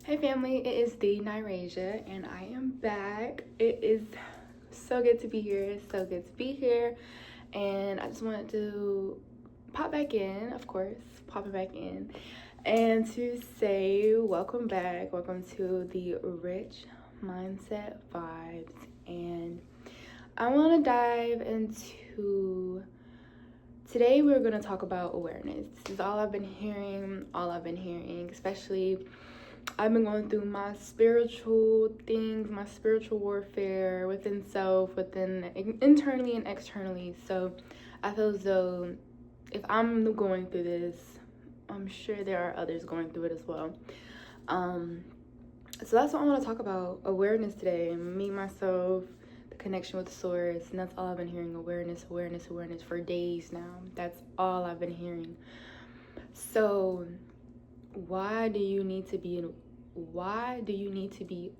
Hey family, it is the Nyrasia and I am back. It is so good to be here. It's so good to be here. And I just wanted to pop back in, of course, popping back in, and to say welcome back. Welcome to the Rich Mindset Vibes. And I want to dive into today we're going to talk about awareness. This is all I've been hearing, especially I've been going through my spiritual things, my spiritual warfare within self, internally and externally. So I feel as though if I'm going through this, I'm sure there are others going through it as well. So that's what I want to talk about, awareness today, me, myself, the connection with the source. And that's all I've been hearing, awareness for days now. That's all I've been hearing. So why do you need to be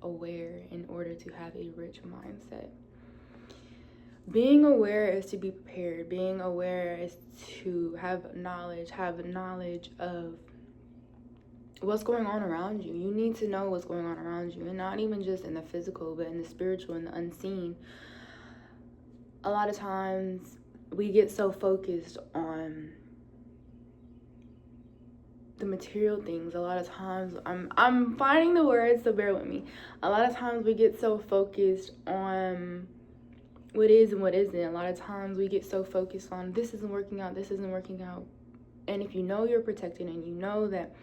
aware in order to have a rich mindset? Being aware is to be prepared. Being aware is to have knowledge of what's going on around you. You need to know what's going on around you, and not even just in the physical, but in the spiritual and the unseen. A lot of times we get so focused on the material things. A lot of times I'm finding the words, so bear with me. A lot of times we get so focused on what is and what isn't. A lot of times we get so focused on this isn't working out. And if you know you're protected and you know that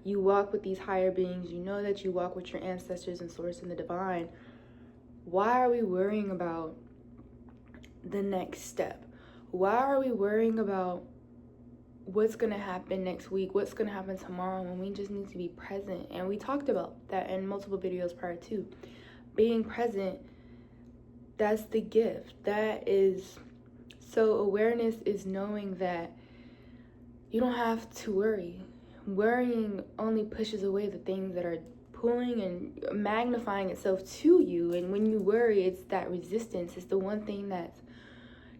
you walk with these higher beings, you know that you walk with your ancestors and source and the divine, why are we worrying about the next step? Why are we worrying about what's going to happen next week, what's going to happen tomorrow, when we just need to be present? And we talked about that in multiple videos prior to. Being present, that's the gift. So awareness is knowing that you don't have to worry. Worrying only pushes away the things that are pulling and magnifying itself to you. And when you worry, it's that resistance. It's the one thing that's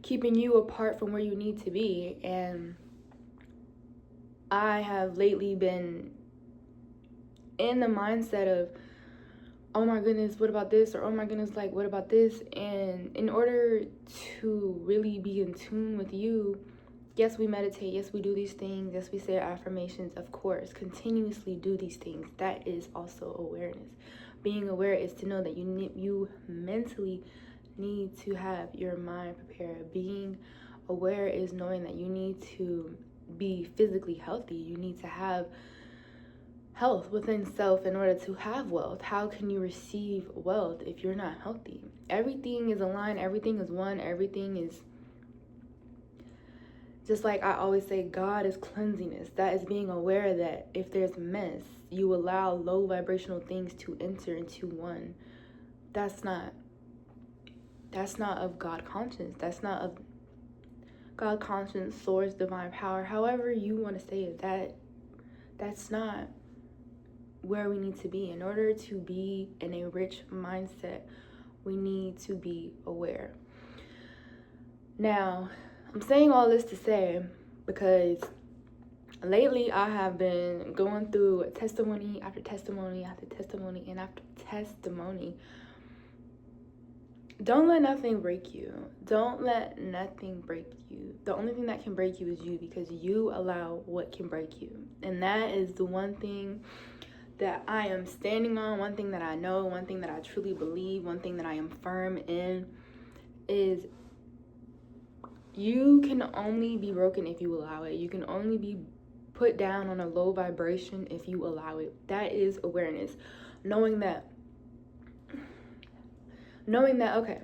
keeping you apart from where you need to be. And I have lately been in the mindset of, oh my goodness, what about this? Or oh my goodness, like, what about this? And in order to really be in tune with you, yes, we meditate. Yes, we do these things. Yes, we say our affirmations, of course. Continuously do these things. That is also awareness. Being aware is to know that you mentally need to have your mind prepared. Being aware is knowing that you need to be physically healthy. You need to have health within self in order to have wealth. How can you receive wealth if you're not healthy? Everything is aligned. Everything is one. Everything is just like I always say, God is cleanliness. That is being aware that if there's mess, you allow low vibrational things to enter into one. That's not of God conscience. That's not of God conscience, source, divine power, however you want to say it. That's not where we need to be. In order to be in a rich mindset, we need to be aware. Now, I'm saying all this to say because lately I have been going through testimony after testimony after testimony and after testimony. Don't let nothing break you. Don't let nothing break you. The only thing that can break you is you, because you allow what can break you. And that is the one thing that I am standing on, one thing that I know, one thing that I truly believe, one thing that I am firm in is you can only be broken if you allow it. You can only be put down on a low vibration if you allow it. That is awareness. Knowing that, okay,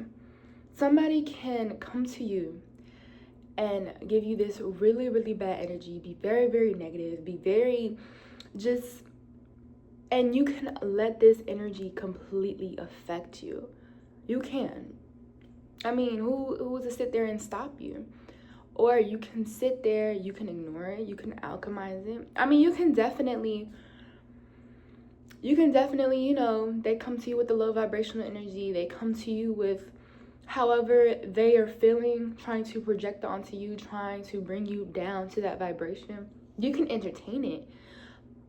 somebody can come to you and give you this really, really bad energy, be very, very negative, be very just, and you can let this energy completely affect you. You can. I mean, who to sit there and stop you? Or you can sit there, you can ignore it, you can alchemize it. I mean, you can definitely, they come to you with the low vibrational energy. They come to you with however they are feeling, trying to project onto you, trying to bring you down to that vibration. You can entertain it.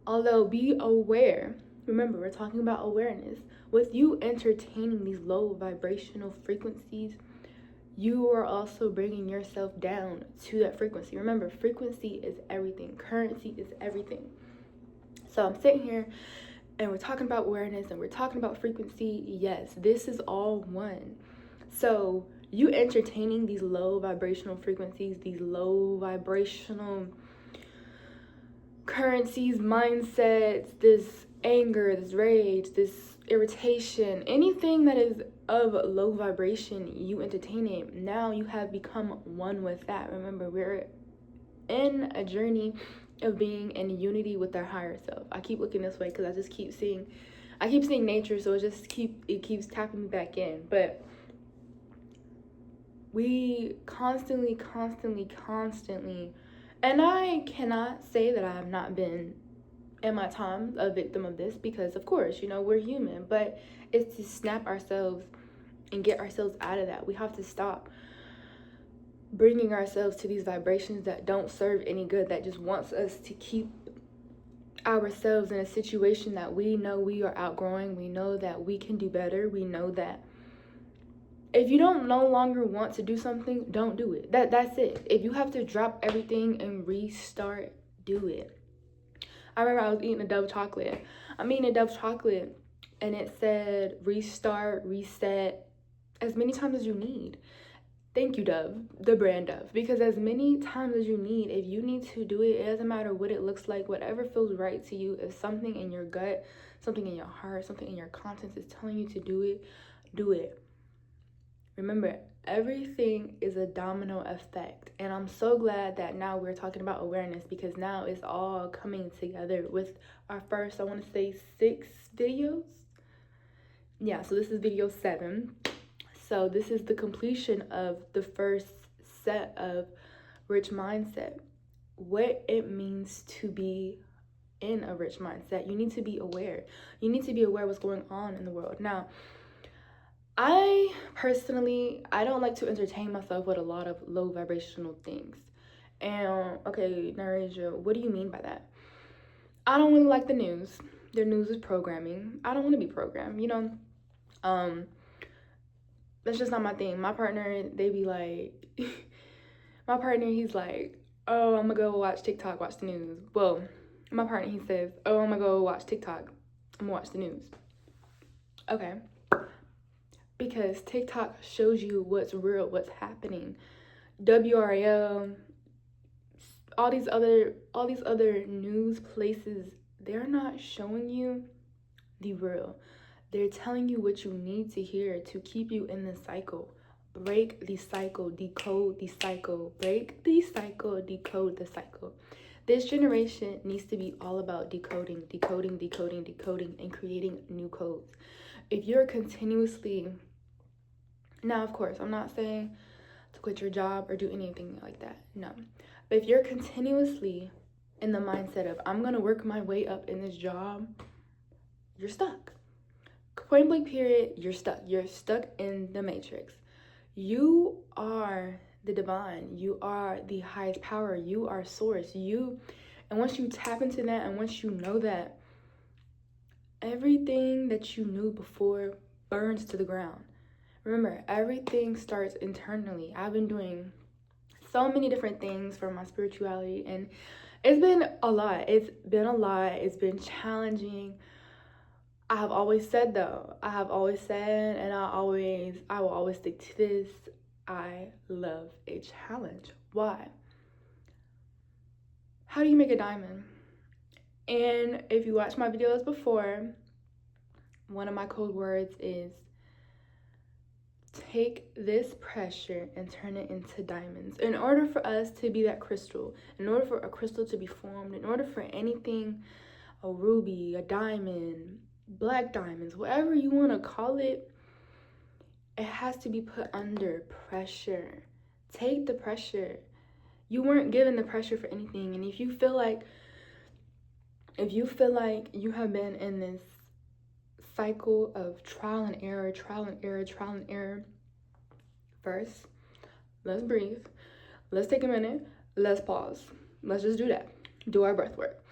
Although be aware Remember, we're talking about awareness. With you entertaining these low vibrational frequencies, you are also bringing yourself down to that frequency. Remember, frequency is everything. Currency is everything. So I'm sitting here and we're talking about awareness and we're talking about frequency. Yes, this is all one. So you entertaining these low vibrational frequencies, these low vibrational currencies, mindsets, this anger, this rage, this irritation, anything that is of low vibration, you entertain it. Now you have become one with that. Remember, we're in a journey of being in unity with our higher self. I keep looking this way because I keep seeing nature, so it keeps tapping me back in. But we constantly, and I cannot say that I have not been in my time a victim of this, because of course, we're human, but it's to snap ourselves and get ourselves out of that. We have to stop bringing ourselves to these vibrations that don't serve any good, that just wants us to keep ourselves in a situation that we know we are outgrowing. We know that we can do better. We know that if you don't no longer want to do something, don't do it. That's it. If you have to drop everything and restart, do it. I remember I was eating a Dove chocolate. I'm eating a Dove chocolate and it said restart, reset, as many times as you need. Thank you, Dove, the brand Dove, because as many times as you need, if you need to do it, it doesn't matter what it looks like, whatever feels right to you. If something in your gut, something in your heart, something in your conscience is telling you to do it, do it. Remember, everything is a domino effect. And I'm so glad that now we're talking about awareness, because now it's all coming together with our first, I want to say 6 videos. Yeah, so this is video 7. So this is the completion of the first set of rich mindset. What it means to be in a rich mindset. You need to be aware. You need to be aware of what's going on in the world. Now, I personally, I don't like to entertain myself with a lot of low vibrational things. And okay, Narasia, what do you mean by that? I don't really like the news. Their news is programming. I don't want to be programmed, that's just not my thing. My partner, they be like, my partner, he's like, oh, I'm gonna go watch TikTok, watch the news. Well, my partner, he says, oh, I'm gonna go watch TikTok, I'm gonna watch the news. Okay. Because TikTok shows you what's real, what's happening. WRAL, all these other news places, they're not showing you the real. They're telling you what you need to hear to keep you in the cycle. Break the cycle, decode the cycle. Break the cycle, decode the cycle. This generation needs to be all about decoding, and creating new codes. If you're continuously... Now, of course, I'm not saying to quit your job or do anything like that. No. But if you're continuously in the mindset of, I'm going to work my way up in this job, you're stuck. Point blank period, you're stuck. You're stuck in the matrix. You are the divine. You are the highest power. You are source. And once you tap into that, and once you know that, everything that you knew before burns to the ground. Remember, everything starts internally. I've been doing so many different things for my spirituality, and it's been a lot. It's been challenging. I have always said, and I will always stick to this, I love a challenge. Why? How do you make a diamond? And if you watch my videos before, one of my code words is take this pressure and turn it into diamonds. In order for us to be that crystal, in order for a crystal to be formed, in order for anything, a ruby, a diamond, black diamonds, whatever you want to call it, it has to be put under pressure. Take the pressure. You weren't given the pressure for anything. And if you feel like you have been in this cycle of trial and error, first, let's breathe. Let's take a minute. Let's pause. Let's just do that. Do our breath work.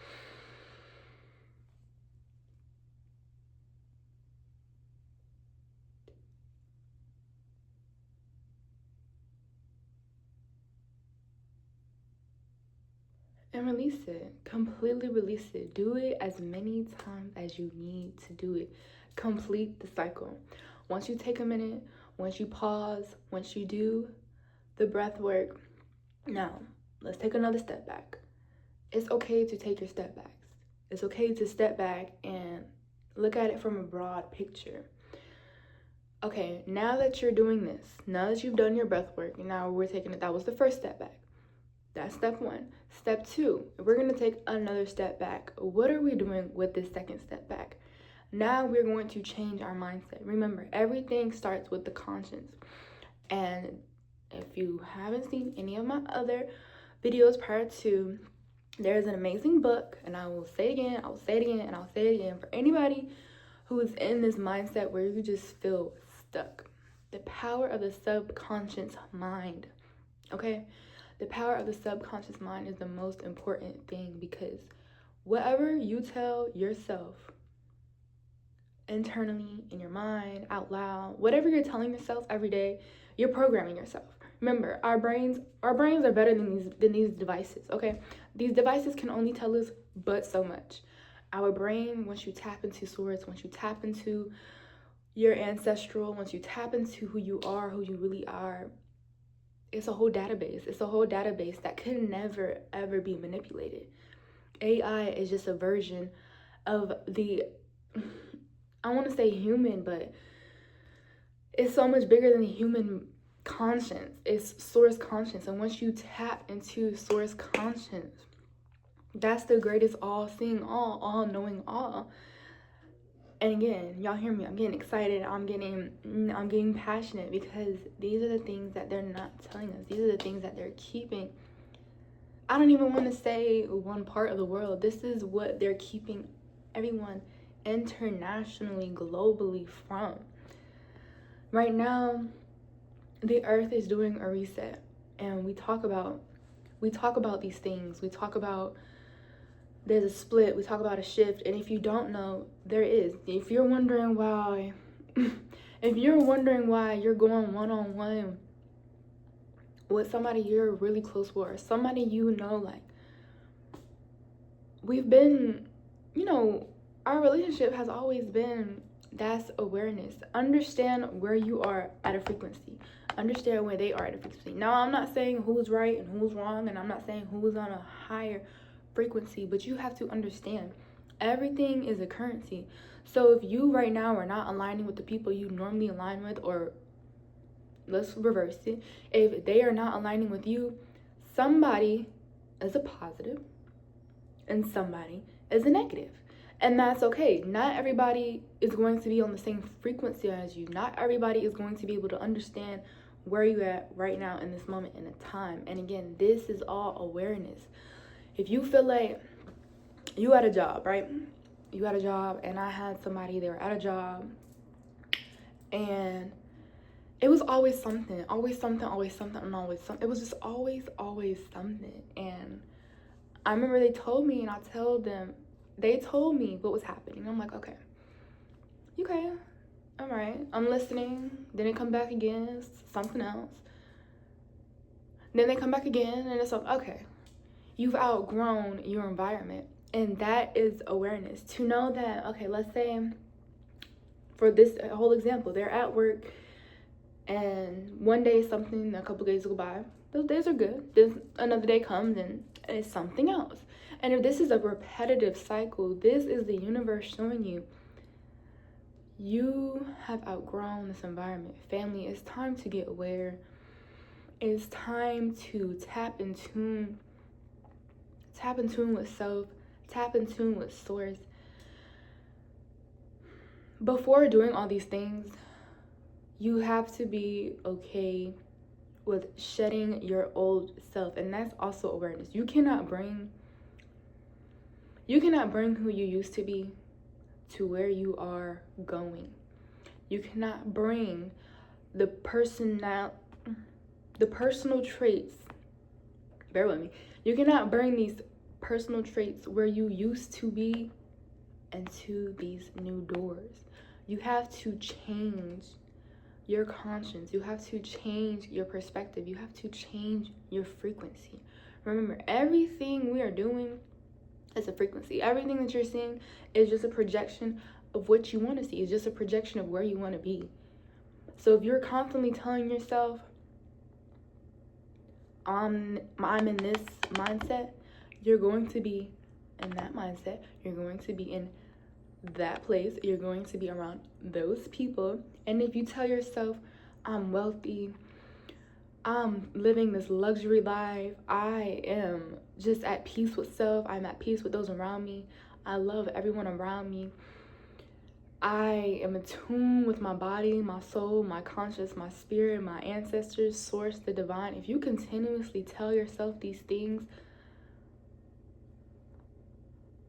and release it. Completely release it. Do it as many times as you need to do it. Complete the cycle. Once you take a minute, once you pause, once you do the breath work, now let's take another step back. It's okay to take your step backs. It's okay to step back and look at it from a broad picture. Okay, now that you're doing this, now that you've done your breath work, now we're taking it, that was the first step back. That's step one. Step two, we're going to take another step back. What are we doing with this second step back? Now we're going to change our mindset. Remember, everything starts with the conscience. And if you haven't seen any of my other videos prior to, there's an amazing book, and I will say it again, I'll say it again, and I'll say it again for anybody who is in this mindset where you just feel stuck. The power of the subconscious mind, okay? The power of the subconscious mind is the most important thing, because whatever you tell yourself internally, in your mind, out loud, whatever you're telling yourself every day, you're programming yourself. Remember, our brains are better than these devices, okay? These devices can only tell us but so much. Our brain, once you tap into source, once you tap into your ancestral, once you tap into who you are, who you really are, it's a whole database. It's a whole database that can never, ever be manipulated. AI is just a version of the, I want to say human, but it's so much bigger than the human conscience. It's source conscience. And once you tap into source conscience, that's the greatest all-seeing all-knowing all. And again, y'all hear me, I'm getting excited, I'm getting passionate, because these are the things that they're not telling us. These are the things that they're keeping. I don't even want to say one part of the world. This is what they're keeping everyone internationally, globally from. Right now, the earth is doing a reset, and we talk about these things. We talk about there's a split, we talk about a shift, and if you don't know, there is. If you're wondering why you're going one-on-one with somebody you're really close with, or somebody you know, like, we've been, our relationship has always been, that's awareness. Understand where you are at a frequency. Understand where they are at a frequency. Now, I'm not saying who's right and who's wrong, and I'm not saying who's on a higher frequency, but you have to understand everything is a currency. So if you right now are not aligning with the people you normally align with, or let's reverse it, if they are not aligning with you, somebody is a positive and somebody is a negative. And that's okay. Not everybody is going to be on the same frequency as you. Not everybody is going to be able to understand where you're at right now in this moment in a time. And again, this is all awareness. If you feel like you had a job, right? You had a job, and I had somebody, they were at a job, and it was always something, and always something. It was just always something. And I remember they told me, and they told me what was happening. I'm like, okay, all right, I'm listening. Then they come back again, it's something else. Then they come back again, and it's like, okay, you've outgrown your environment. And that is awareness. To know that, okay, let's say for this whole example, they're at work, and one day something, a couple days go by, those days are good. Then another day comes and it's something else. And if this is a repetitive cycle, this is the universe showing you, you have outgrown this environment. Family, it's time to get aware. It's time to tap in tune with self, tap in tune with source. Before doing all these things, you have to be okay with shedding your old self, and that's also awareness. You cannot bring who you used to be to where you are going. You cannot bring the personal traits, bear with me, you cannot bring these personal traits where you used to be into these new doors. You have to change your conscience. You have to change your perspective. You have to change your frequency. Remember, everything we are doing is a frequency. Everything that you're seeing is just a projection of what you want to see. It's just a projection of where you want to be. So if you're constantly telling yourself, I'm in this mindset, you're going to be in that mindset. You're going to be in that place. You're going to be around those people. And if you tell yourself, I'm wealthy, I'm living this luxury life, I am just at peace with self, I'm at peace with those around me, I love everyone around me, I am in tune with my body, my soul, my conscious, my spirit, my ancestors, source, the divine. If you continuously tell yourself these things,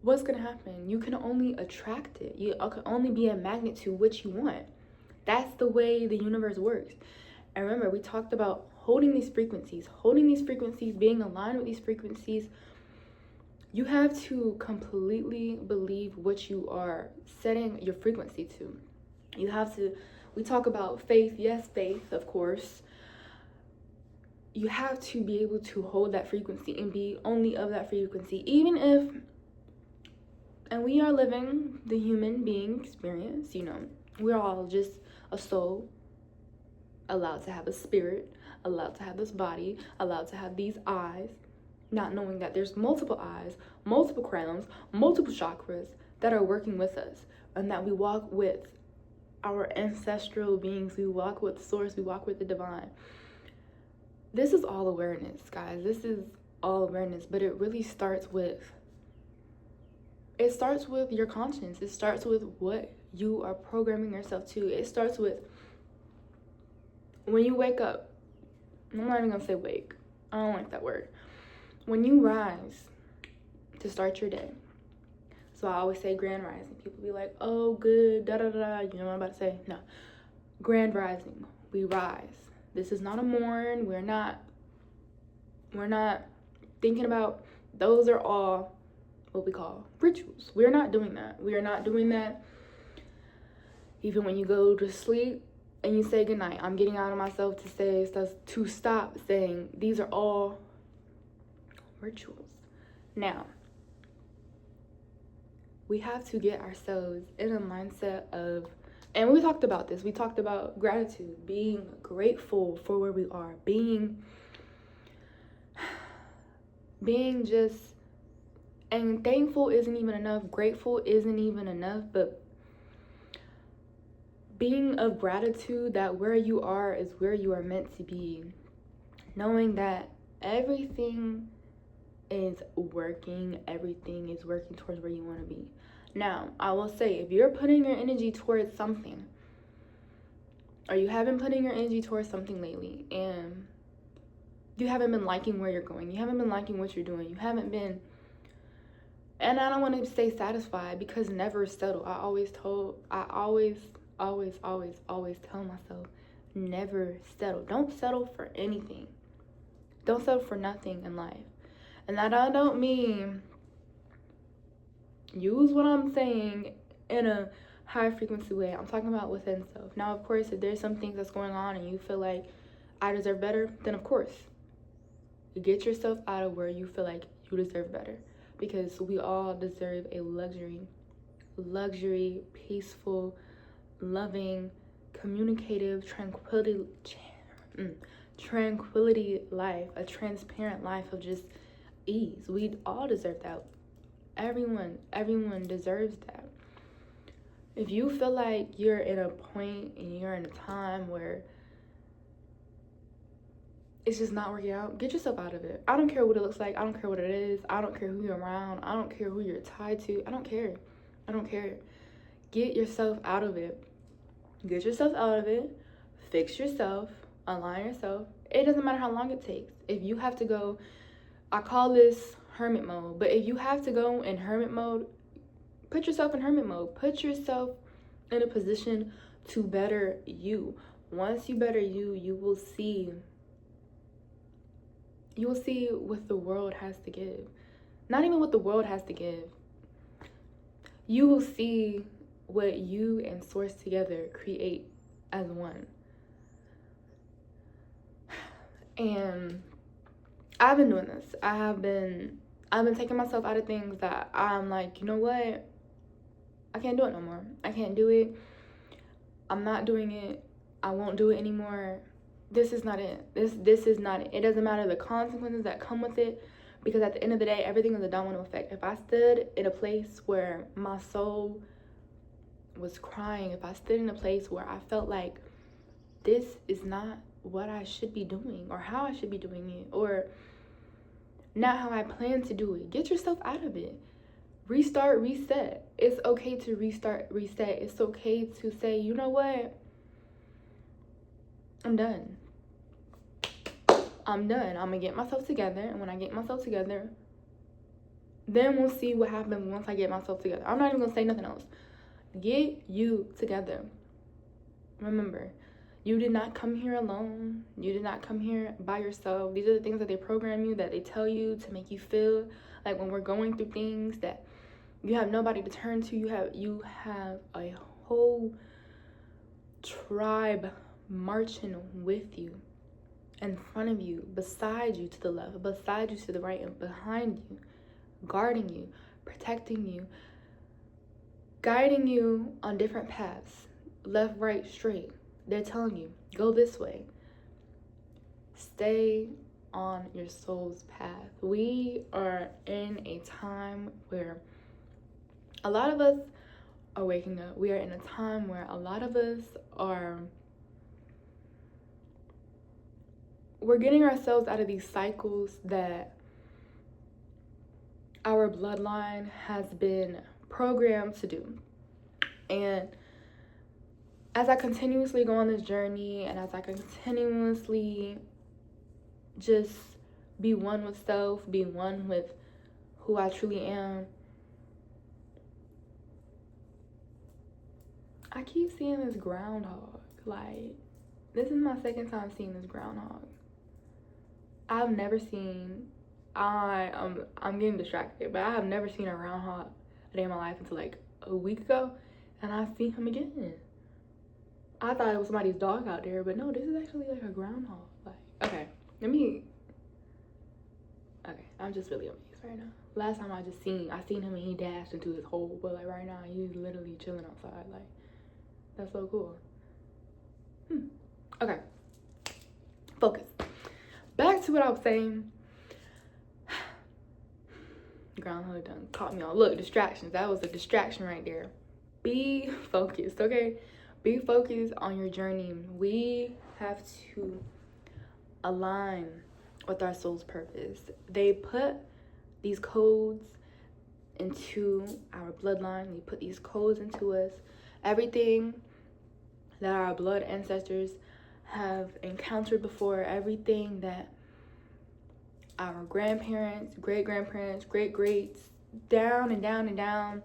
what's going to happen? You can only attract it. You can only be a magnet to what you want. That's the way the universe works. And remember, we talked about holding these frequencies, being aligned with these frequencies. You have to completely believe what you are setting your frequency to. You have to, we talk about faith. Yes, faith, of course. You have to be able to hold that frequency and be only of that frequency, even if, and we are living the human being experience, we're all just a soul, allowed to have a spirit, allowed to have this body, allowed to have these eyes, not knowing that there's multiple eyes, multiple crowns, multiple chakras that are working with us, and that we walk with our ancestral beings, we walk with source, we walk with the divine. This is all awareness, guys. This is all awareness, but it really starts with your conscience. It starts with what you are programming yourself to. It starts with when you wake up. I'm not even gonna say wake. I don't like that word. When you rise to start your day. So I always say grand rising. People be like, oh, good, da da da. You know what I'm about to say? No. Grand rising. We rise. This is not a mourn. We're not thinking about, those are all what we call rituals. We're not doing that. We are not doing that. Even when you go to sleep and you say goodnight, I'm getting out of myself to stop saying these are all rituals. Now, we have to get ourselves in a mindset of, and we talked about this, we talked about gratitude, being grateful for where we are, being just, and thankful isn't even enough, grateful isn't even enough, but being of gratitude that where you are is where you are meant to be, knowing that everything is working towards where you want to be. Now, I will say, if you're putting your energy towards something, or you haven't putting your energy towards something lately, and you haven't been liking where you're going, you haven't been liking what you're doing, you haven't been, and I don't want to stay satisfied, because never settle. I always tell myself, never settle. Don't settle for anything. Don't settle for nothing in life. And that I don't mean, use what I'm saying in a high frequency way. I'm talking about within self. Now, of course, if there's some things that's going on and you feel like I deserve better, then of course, you get yourself out of where you feel like you deserve better. Because we all deserve a luxury, peaceful, loving, communicative, tranquility life, a transparent life of just ease. We all deserve that. Everyone deserves that. If you feel like you're in a point and you're in a time where it's just not working out, get yourself out of it. I don't care what it looks like. I don't care what it is. I don't care who you're around. I don't care who you're tied to. I don't care. Get yourself out of it. Get yourself out of it. Fix yourself. Align yourself. It doesn't matter how long it takes. If you have to go, I call this hermit mode, but if you have to go in hermit mode, put yourself in hermit mode. Put yourself in a position to better you. Once you better you, you will see what the world has to give. Not even what the world has to give. You will see what you and source together create as one. And I've been doing this. I've been taking myself out of things that I'm like, you know what? I can't do it no more. I can't do it. I'm not doing it. I won't do it anymore. This is not it. This is not it. It doesn't matter the consequences that come with it, because at the end of the day, everything is a domino effect. If I stood in a place where my soul was crying, if I stood in a place where I felt like this is not what I should be doing or how I should be doing it or not how I plan to do it, get yourself out of it. Restart, reset. It's okay to restart, reset. It's okay to say, you know what? I'm done. I'm gonna get myself together, and when I get myself together, then we'll see what happens once I get myself together. I'm not even gonna say nothing else. Get you together. Remember, you did not come here alone. You did not come here by yourself. These are the things that they program you, that they tell you to make you feel like when we're going through things that you have nobody to turn to. You have a whole tribe marching with you, in front of you, beside you to the left, beside you to the right, and behind you, guarding you, protecting you, guiding you on different paths, left, right, straight. They're telling you, go this way. Stay on your soul's path. We are in a time where a lot of us are waking up. We are in a time where a lot of us we're getting ourselves out of these cycles that our bloodline has been programmed to do. And as I continuously go on this journey, and as I continuously just be one with self, be one with who I truly am, I keep seeing this groundhog. Like, this is my second time seeing this groundhog. I've never seen, I'm getting distracted, but I have never seen a groundhog a day in my life until like a week ago, and I see him again. I thought it was somebody's dog out there, but no, this is actually like a groundhog. Like, okay, I'm just really amazed right now. Last time I seen him and he dashed into his hole, but like right now he's literally chilling outside. Like, that's so cool. Okay, focus. Back to what I was saying. Groundhog done caught me on. Look, distractions. That was a distraction right there. Be focused, okay? Be focused on your journey. We have to align with our soul's purpose. They put these codes into our bloodline. They put these codes into us. Everything that our blood ancestors have encountered before, everything that our grandparents, great-grandparents, great-greats, down and down and down,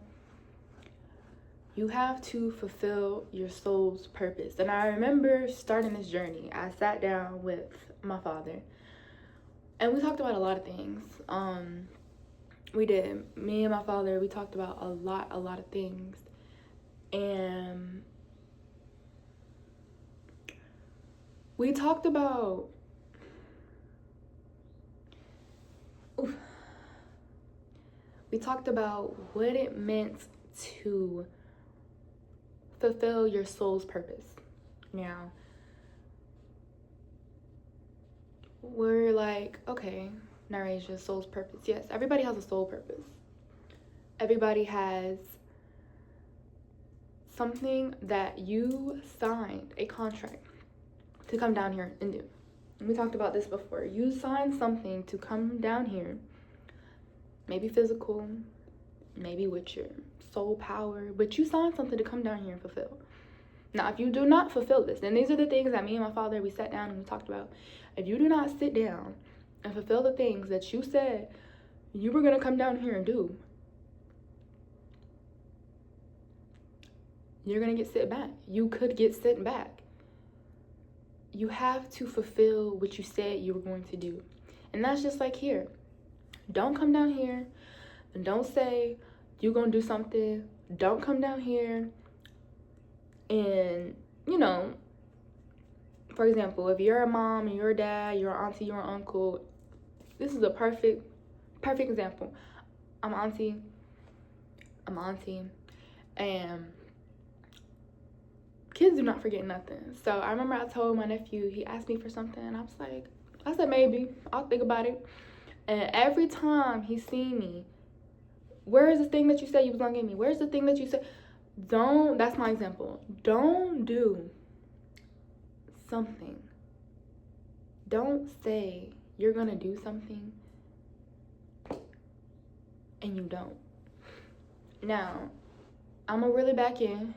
you have to fulfill your soul's purpose. And I remember starting this journey, I sat down with my father, and we talked about a lot of things. We did. Me and my father, we talked about a lot of things. And we talked about what it meant to fulfill your soul's purpose. Now, we're like, okay, Narasia, soul's purpose. Yes, everybody has a soul purpose. Everybody has something that you signed a contract to come down here and do. And we talked about this before. You signed something to come down here, maybe physical, maybe with your soul power, but you signed something to come down here and fulfill. Now, if you do not fulfill this, and these are the things that me and my father, we sat down and we talked about. If you do not sit down and fulfill the things that you said you were going to come down here and do, you're going to get sent back. You could get sent back. You have to fulfill what you said you were going to do. And that's just like here. Don't come down here and don't say you're going to do something. Don't come down here and, you know, for example, if you're a mom and you're a dad, you're an auntie, you're an uncle, This is a perfect example. I'm auntie, and kids do not forget nothing. So I remember I told my nephew, he asked me for something, and I said maybe, I'll think about it. And every time he seen me, where's the thing that you said you was gonna give me? Where's the thing that you said? That's my example. Don't do something. Don't say you're gonna do something and you don't. Now, I'm gonna reel it back in,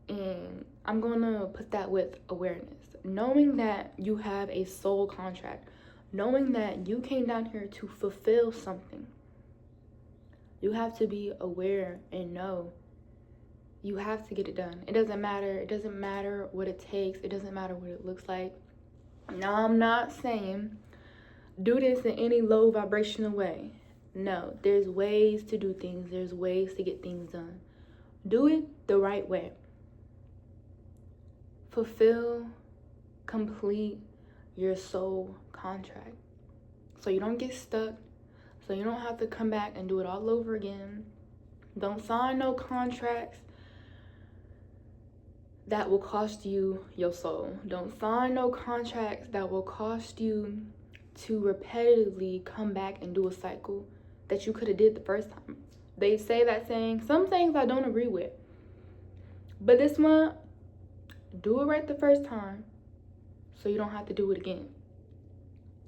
and I'm gonna put that with awareness. Knowing that you have a soul contract, knowing that you came down here to fulfill something, you have to be aware and know you have to get it done. It doesn't matter what it takes. It doesn't matter what it looks like. Now, I'm not saying do this in any low vibrational way. No, there's ways to do things. There's ways to get things done. Do it the right way. Fulfill, complete your soul contract. So you don't get stuck. So you don't have to come back and do it all over again. Don't sign no contracts that will cost you your soul. Don't sign no contracts that will cost you to repetitively come back and do a cycle that you could have did the first time. They say that saying, some things I don't agree with. But this one, do it right the first time so you don't have to do it again.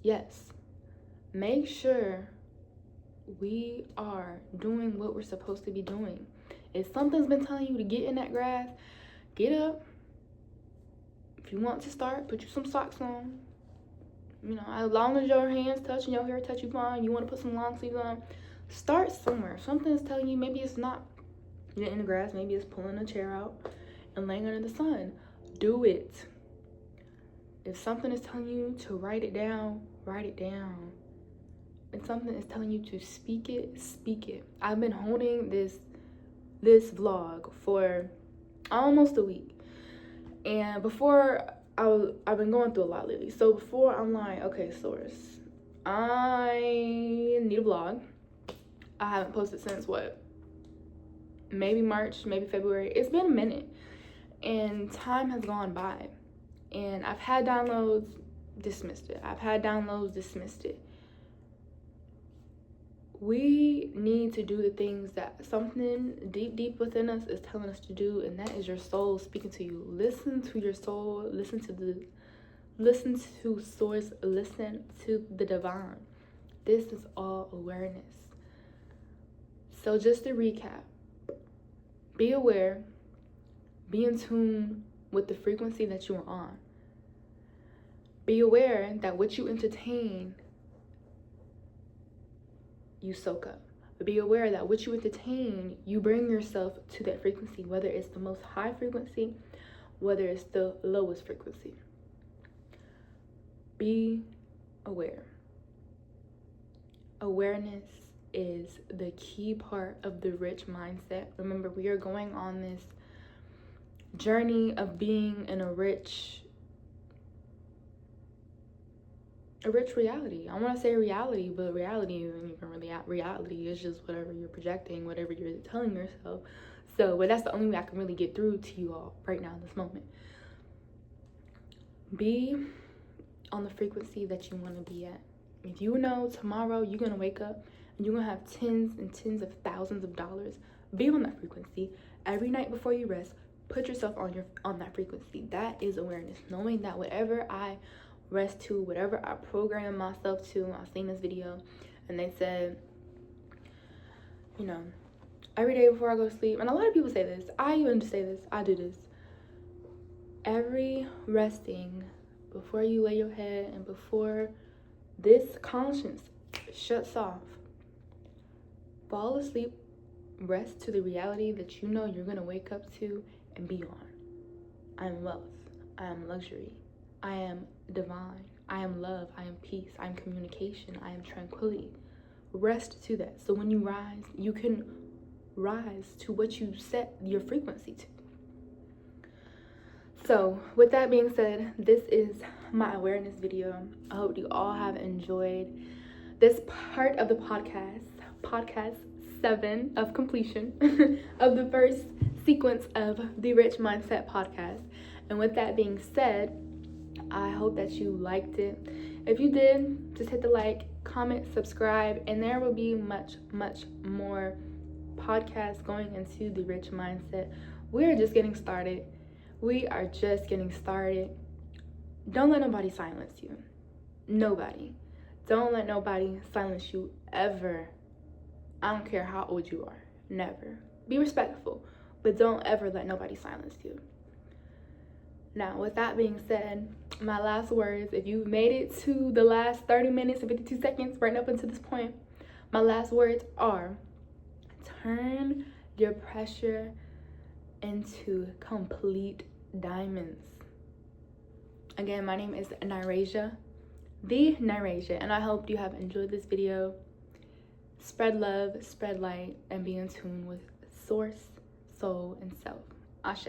Yes. Make sure we are doing what we're supposed to be doing. If something's been telling you to get in that grass, get up. If you want to start, put you some socks on. You know, as long as your hands touch and your hair touch, you fine. You want to put some long sleeves on, start somewhere. Something's telling you, maybe it's not getting in the grass, maybe it's pulling a chair out and laying under the sun. Do it. If something is telling you to write it down, write it down. If something is telling you to speak it, speak it. I've been holding this vlog for almost a week. And before, I've been going through a lot lately. So before, I'm like, okay, source, I need a vlog. I haven't posted since what? Maybe March, maybe February. It's been a minute. And time has gone by. And I've had downloads, dismissed it. I've had downloads, dismissed it. We need to do the things that something deep within us is telling us to do, and that is your soul speaking to you. Listen to your soul, listen to source, listen to the divine. This is all awareness. So just to recap, be aware, be in tune with the frequency that you are on. Be aware that what you entertain, you soak up. But be aware that what you entertain, you bring yourself to that frequency, whether it's the most high frequency, whether it's the lowest frequency. Be aware. Awareness is the key part of the rich mindset. Remember, we are going on this journey of being in a rich reality. I want to say reality, but reality isn't even really reality. It's just whatever you're projecting, whatever you're telling yourself. So, but that's the only way I can really get through to you all right now in this moment. Be on the frequency that you want to be at. If you know tomorrow you're going to wake up and you're going to have tens and tens of thousands of dollars, be on that frequency. Every night before you rest, put yourself on that frequency. That is awareness. Knowing that whatever I rest to, whatever I program myself to, I seen this video and they said, you know, every day before I go to sleep, and a lot of people say this, I even say this, I do this, every resting before you lay your head and before this conscience shuts off, fall asleep, rest to the reality that you know you're going to wake up to and be on. I am wealth, I am luxury, I am divine, I am love, I am peace, I am communication, I am tranquility. Rest to that. So when you rise, you can rise to what you set your frequency to. So with that being said, this is my awareness video. I hope you all have enjoyed this part of the podcast 7 of completion of the first sequence of the Rich Mindset podcast. And with that being said, I hope that you liked it. If you did, just hit the like, comment, subscribe, and there will be much more podcasts going into the Rich Mindset. We are just getting started. Don't let nobody silence you. Nobody. Don't let nobody silence you ever. I don't care how old you are. Never. Be respectful, but don't ever let nobody silence you. Now, with that being said, my last words, if you've made it to the last 30 minutes and 52 seconds right up until this point, my last words are: turn your pressure into complete diamonds. Again, my name is Nyrasia, and I hope you have enjoyed this video. Spread love, spread light, and be in tune with source, soul, and self. Ashe.